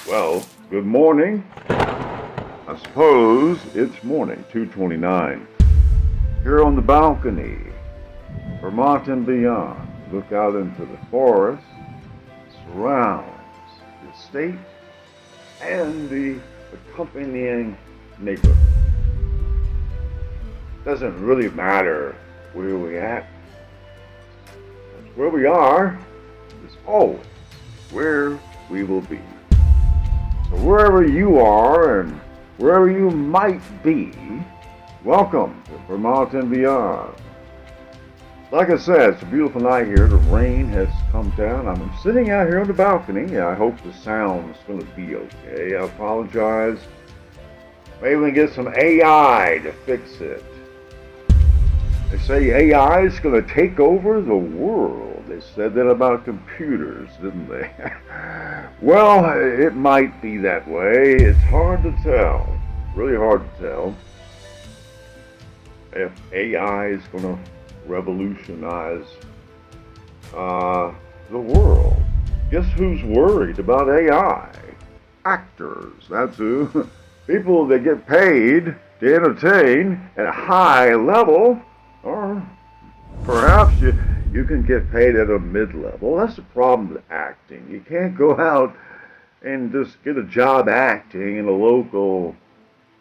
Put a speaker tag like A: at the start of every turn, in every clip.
A: Well, good morning. I suppose it's morning, 2:29. Here on the balcony, Vermont and beyond, look out into the forest, surrounds the state and the accompanying neighborhood. Doesn't really matter where we at. Where we are is always where we will be. So wherever you are and wherever you might be, welcome to Vermont and beyond. Like I said, it's a beautiful night here. The rain has come down. I'm sitting out here on the balcony. I hope the sound's going to be okay. I apologize. Maybe we can get some AI to fix it. They say AI is going to take over the world. They said that about computers, didn't they? Well, it might be that way. It's hard to tell. Really hard to tell if AI is going to revolutionize the world. Guess who's worried about AI? Actors, that's who. People that get paid to entertain at a high level, or perhaps you can get paid at a mid-level. That's the problem with acting. You can't go out and just get a job acting in a local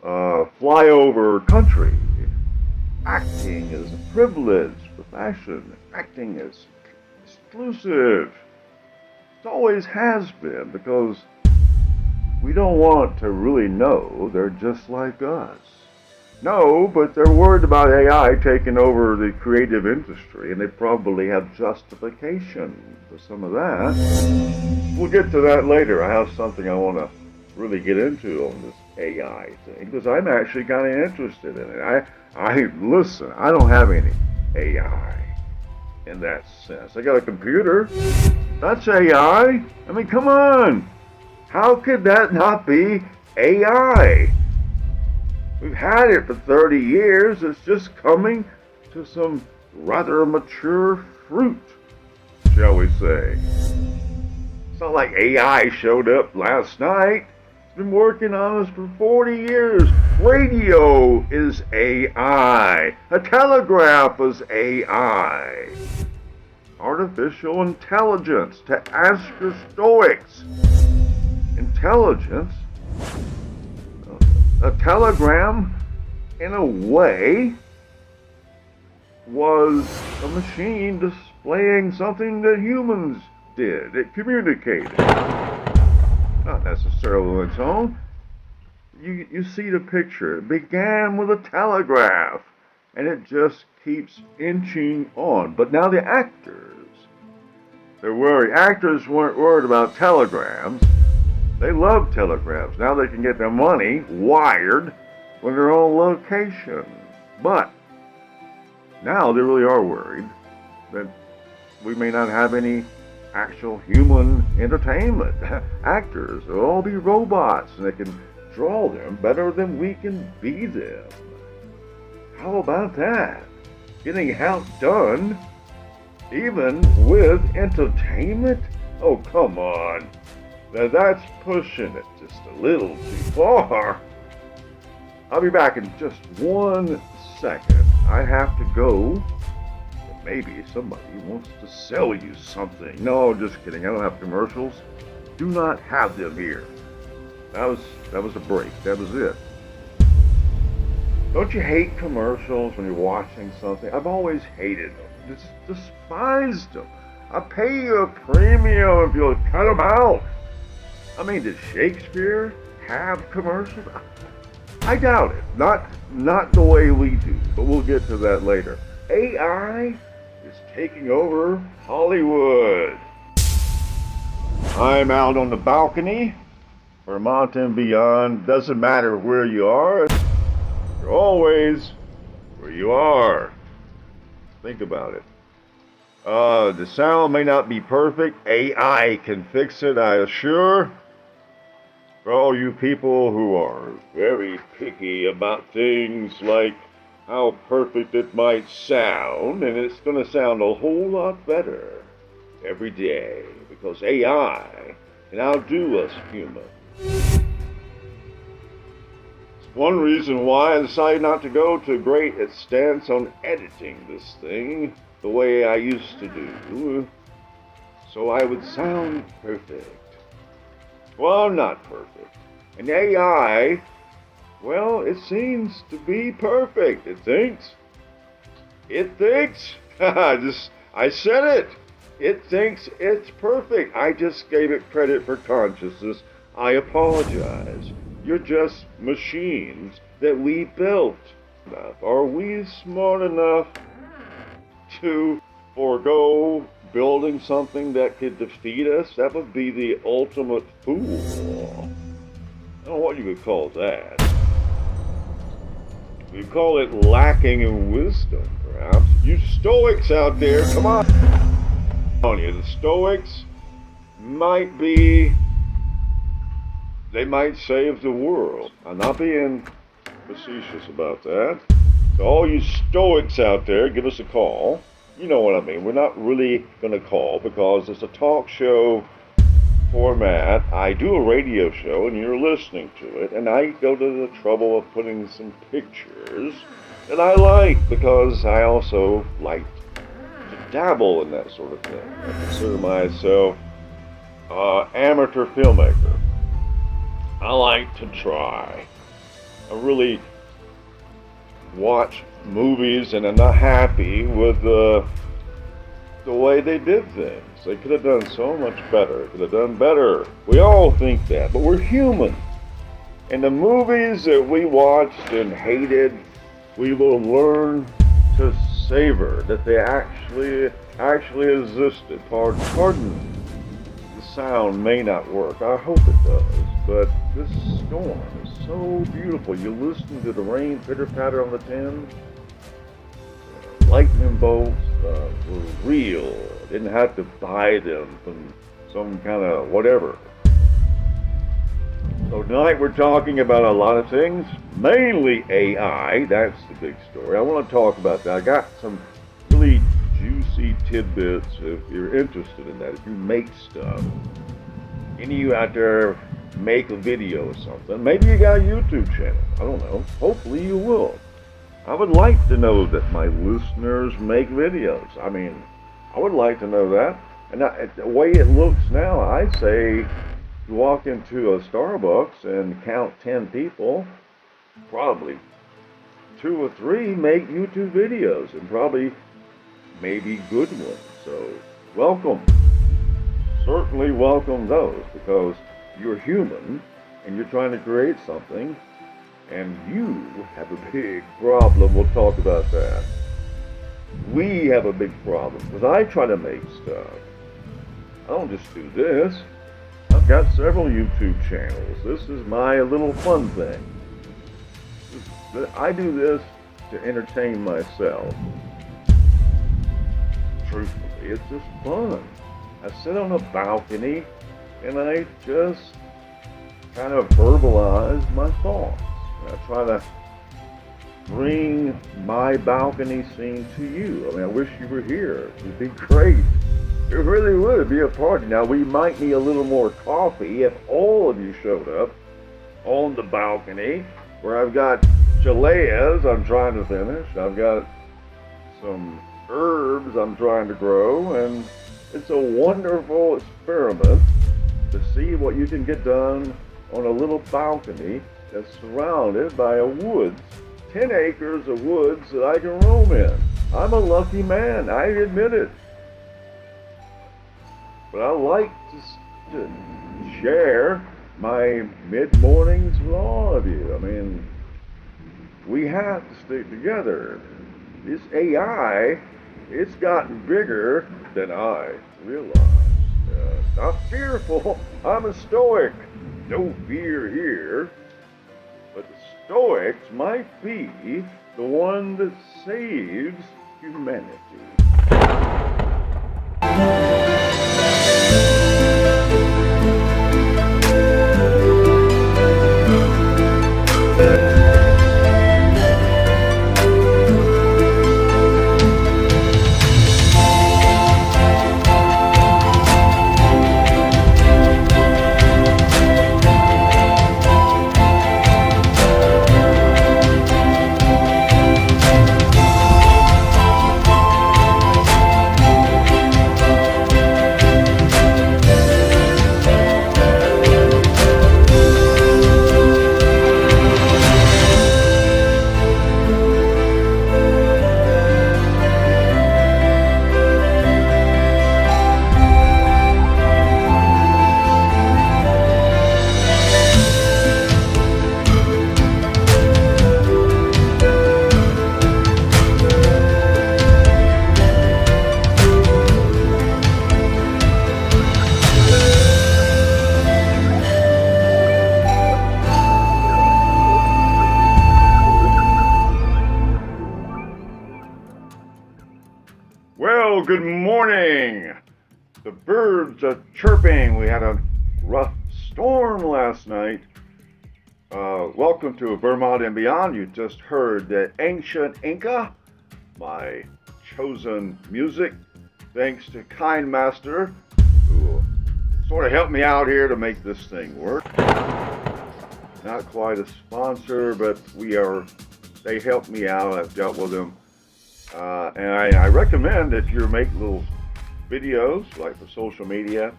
A: flyover country. Acting is a privileged profession. Acting is exclusive. It always has been, because we don't want to really know they're just like us. No, but they're worried about AI taking over the creative industry, and they probably have justification for some of that. We'll get to that later. I have something I want to really get into on this AI thing, because I'm actually kind of interested in it. Listen, I don't have any AI in that sense. I got a computer. That's AI. I mean, come on. How could that not be AI? We've had it for 30 years. It's just coming to some rather mature fruit, shall we say. It's not like AI showed up last night. It's been working on us for 40 years. Radio is AI. A telegraph is AI. Artificial intelligence, to ask your Stoics. Intelligence? A telegram, in a way, was a machine displaying something that humans did. It communicated. Not necessarily on its own. You see the picture. It began with a telegraph, and it just keeps inching on. But now the actors, they're worried. Actors weren't worried about telegrams. They love telegrams. Now they can get their money wired when they're on location. But now they really are worried that we may not have any actual human entertainment. Actors will all be robots, and they can draw them better than we can be them. How about that? Getting outdone even with entertainment? Oh, come on. Now that's pushing it just a little too far. I'll be back in just 1 second. I have to go. But maybe somebody wants to sell you something. No, just kidding. I don't have commercials. Do not have them here. That was a break. That was it. Don't you hate commercials when you're watching something? I've always hated them. Just despised them. I'll pay you a premium if you'll cut them out. I mean, did Shakespeare have commercials? I doubt it. Not the way we do, but we'll get to that later. AI is taking over Hollywood. I'm out on the balcony. Vermont and beyond. Doesn't matter where you are. You're always where you are. Think about it. The sound may not be perfect. AI can fix it, I assure. For all you people who are very picky about things like how perfect it might sound, and it's going to sound a whole lot better every day, because AI can outdo us humans. One reason why I decided not to go to great extents on editing this thing the way I used to do, so I would sound perfect. Well, not perfect. And AI, well, it seems to be perfect. It thinks. I said it. It thinks it's perfect. I just gave it credit for consciousness. I apologize. You're just machines that we built. Are we smart enough to forego building something that could defeat us? That would be the ultimate fool. I don't know what you would call that. We call it lacking in wisdom, perhaps. You Stoics out there, come on. The Stoics might be, they might save the world. I'm not being facetious about that. So all you Stoics out there, give us a call. You know what I mean. We're not really going to call because it's a talk show format. I do a radio show and you're listening to it, and I go to the trouble of putting some pictures that I like because I also like to dabble in that sort of thing. I consider myself amateur filmmaker. I like to try. I really watch movies and I'm not happy with the way they did things. They could have done so much better. Could have done better. We all think that, but we're human. And the movies that we watched and hated, we will learn to savor that they actually existed. Pardon, the sound may not work. I hope it does. But this storm is so beautiful. You listen to the rain pitter-patter on the tin. Lightning bolts were real. Didn't have to buy them from some kind of whatever. So tonight we're talking about a lot of things, mainly AI. That's the big story. I want to talk about that. I got some really juicy tidbits if you're interested in that. If you make stuff, any of you out there make a video or something, maybe you got a YouTube channel. I don't know. Hopefully you will. I would like to know that my listeners make videos. I mean, I would like to know that. And the way it looks now, I say you walk into a Starbucks and count 10 people, probably 2 or 3 make YouTube videos, and probably maybe good ones. So welcome. Certainly welcome those, because you're human and you're trying to create something. And you have a big problem. We'll talk about that. We have a big problem because I try to make stuff. I don't just do this. I've got several YouTube channels. This is my little fun thing. I do this to entertain myself. Truthfully, it's just fun. I sit on a balcony and I just kind of verbalize my thoughts. I try to bring my balcony scene to you. I mean, I wish you were here. It'd be great. It really would be a party. Now, we might need a little more coffee if all of you showed up on the balcony, where I've got chileas I'm trying to finish. I've got some herbs I'm trying to grow, and it's a wonderful experiment to see what you can get done on a little balcony that's surrounded by a woods, 10 acres of woods that I can roam in. I'm a lucky man, I admit it. But I like to share my mid-mornings with all of you. I mean, we have to stick together. This AI, it's gotten bigger than I realized. Not fearful, I'm a Stoic. No fear here. But the Stoics might be the one that saves humanity. good morning. The birds are chirping. We had a rough storm last night. Welcome to Vermont and Beyond. You just heard the Ancient Inca, my chosen music, thanks to Kind Master, who sort of helped me out here to make this thing work. Not quite a sponsor, but they helped me out. I've dealt with them. And I recommend if you make little videos, like for social media,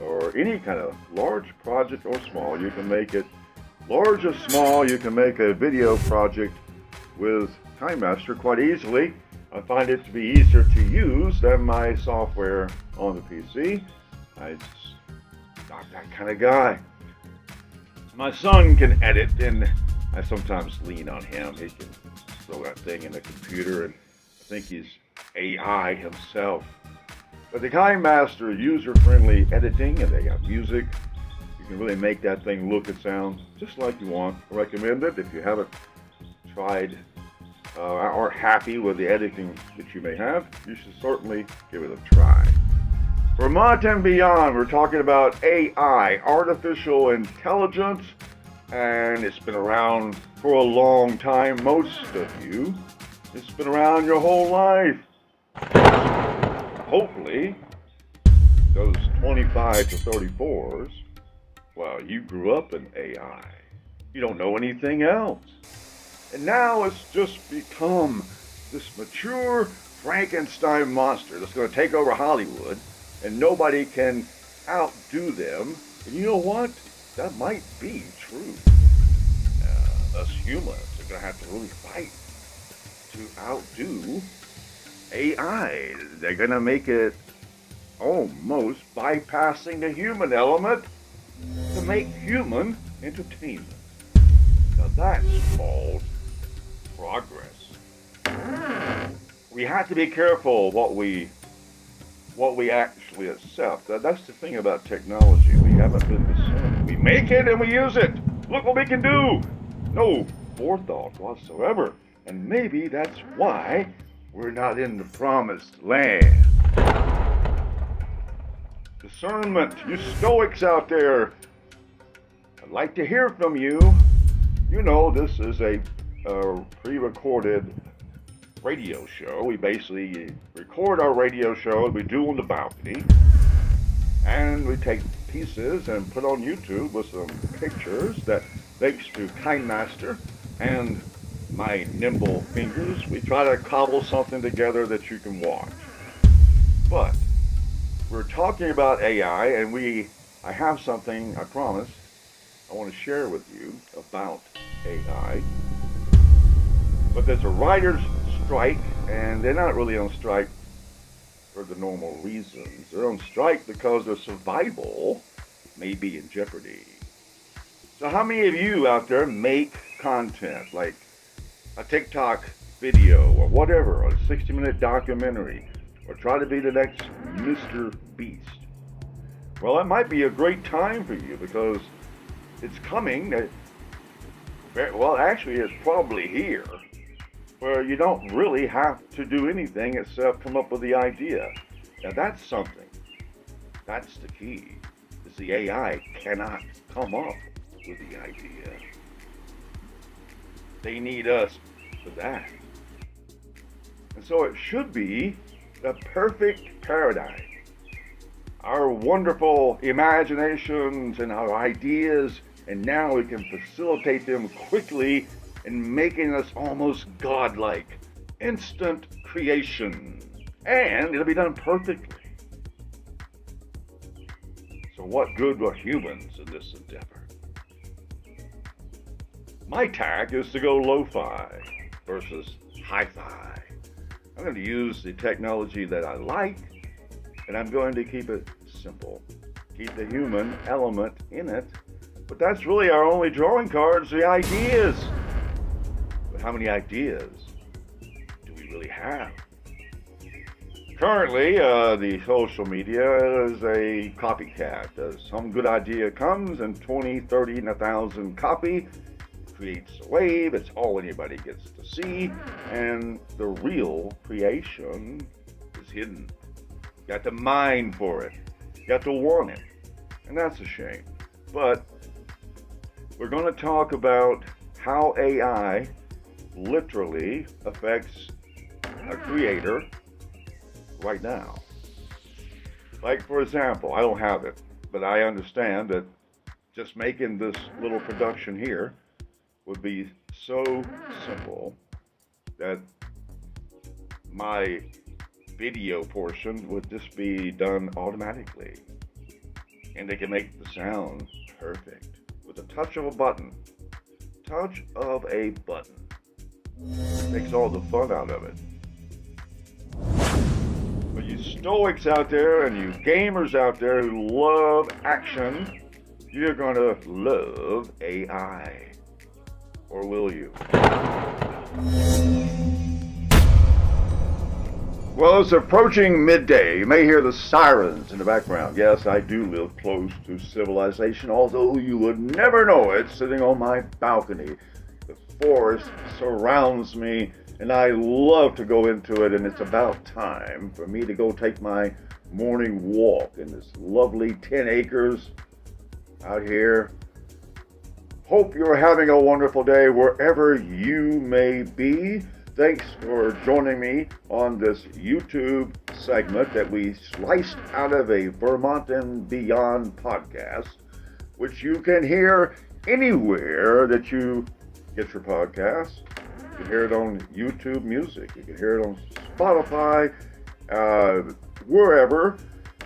A: or any kind of large project or small, you can make it large or small. You can make a video project with KindMaster quite easily. I find it to be easier to use than my software on the PC. I'm not that kind of guy. My son can edit, and I sometimes lean on him. He can throw that thing in the computer, and I think he's AI himself. But the KindMaster user-friendly editing, and they got music. You can really make that thing look and sound just like you want. I recommend it if you haven't tried or are happy with the editing that you may have. You should certainly give it a try. Vermont and Beyond, we're talking about AI, artificial intelligence, and it's been around for a long time. Most of you, it's been around your whole life. Hopefully, those 25 to 34s, well, you grew up in AI. You don't know anything else. And now it's just become this mature Frankenstein monster that's going to take over Hollywood, and nobody can outdo them. And you know what? That might be true. Us humans are going to have to really fight to outdo AI. They're going to make it almost bypassing the human element to make human entertainment. Now that's called progress. We have to be careful what we actually accept. That's the thing about technology. We haven't been discerning. We make it and we use it. Look what we can do. No forethought whatsoever. And maybe that's why we're not in the promised land. Discernment, you stoics out there, I'd like to hear from you. You know, this is a pre-recorded radio show. We basically record our radio show, we do on the balcony, and we take pieces and put on YouTube with some pictures that, thanks to KindMaster and my nimble fingers, we try to cobble something together that you can watch. But we're talking about AI, and I have something, I promise, I want to share with you about AI. But there's a writer's strike, and they're not really on strike for the normal reasons. They're on strike because their survival may be in jeopardy. So how many of you out there make content like a TikTok video or whatever, or a 60-minute documentary, or try to be the next Mr. Beast? Well, it might be a great time for you because it's coming. Well, actually, it's probably here, where you don't really have to do anything except come up with the idea. Now, that's something. That's the key, is the AI cannot come up with the idea. They need us for that. And so it should be the perfect paradigm. Our wonderful imaginations and our ideas, and now we can facilitate them quickly in making us almost godlike. Instant creation. And it'll be done perfectly. So what good are humans in this endeavor? My tack is to go lo-fi versus hi-fi. I'm going to use the technology that I like, and I'm going to keep it simple. Keep the human element in it. But that's really our only drawing cards, the ideas. But how many ideas do we really have? Currently, the social media is a copycat. Some good idea comes, and 20, 30, and 1,000 copy. Creates a wave. It's all anybody gets to see, and the real creation is hidden. got the mind for it, got to want it, and that's a shame. But we're going to talk about how AI literally affects a creator right now. Like, for example, I don't have it, but I understand that just making this little production here would be so simple that my video portion would just be done automatically. And they can make the sound perfect with a touch of a button. Touch of a button. Takes all the fun out of it. But you stoics out there and you gamers out there who love action, you're gonna love AI. Or will you? Well, it's approaching midday. You may hear the sirens in the background. Yes, I do live close to civilization, although you would never know it sitting on my balcony. The forest surrounds me, and I love to go into it, and it's about time for me to go take my morning walk in this lovely 10 acres out here. Hope you're having a wonderful day wherever you may be. Thanks for joining me on this YouTube segment that we sliced out of a Vermont and Beyond podcast, which you can hear anywhere that you get your podcasts. You can hear it on YouTube Music. You can hear it on Spotify, wherever.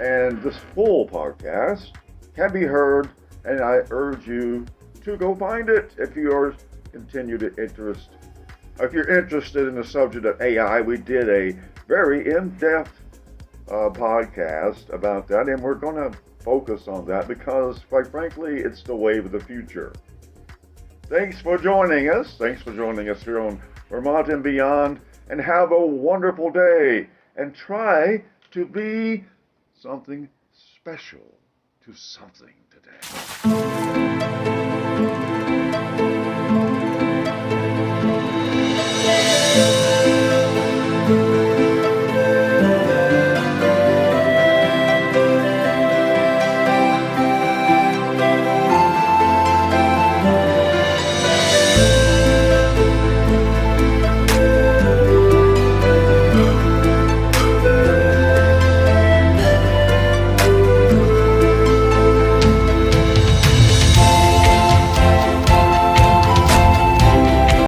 A: And this full podcast can be heard, and I urge you to go find it if you are If you're interested in the subject of AI. We did a very in-depth podcast about that, and we're going to focus on that because, quite frankly, it's the wave of the future. Thanks for joining us. Thanks for joining us here on Vermont and Beyond, and have a wonderful day, and try to be something special to something today.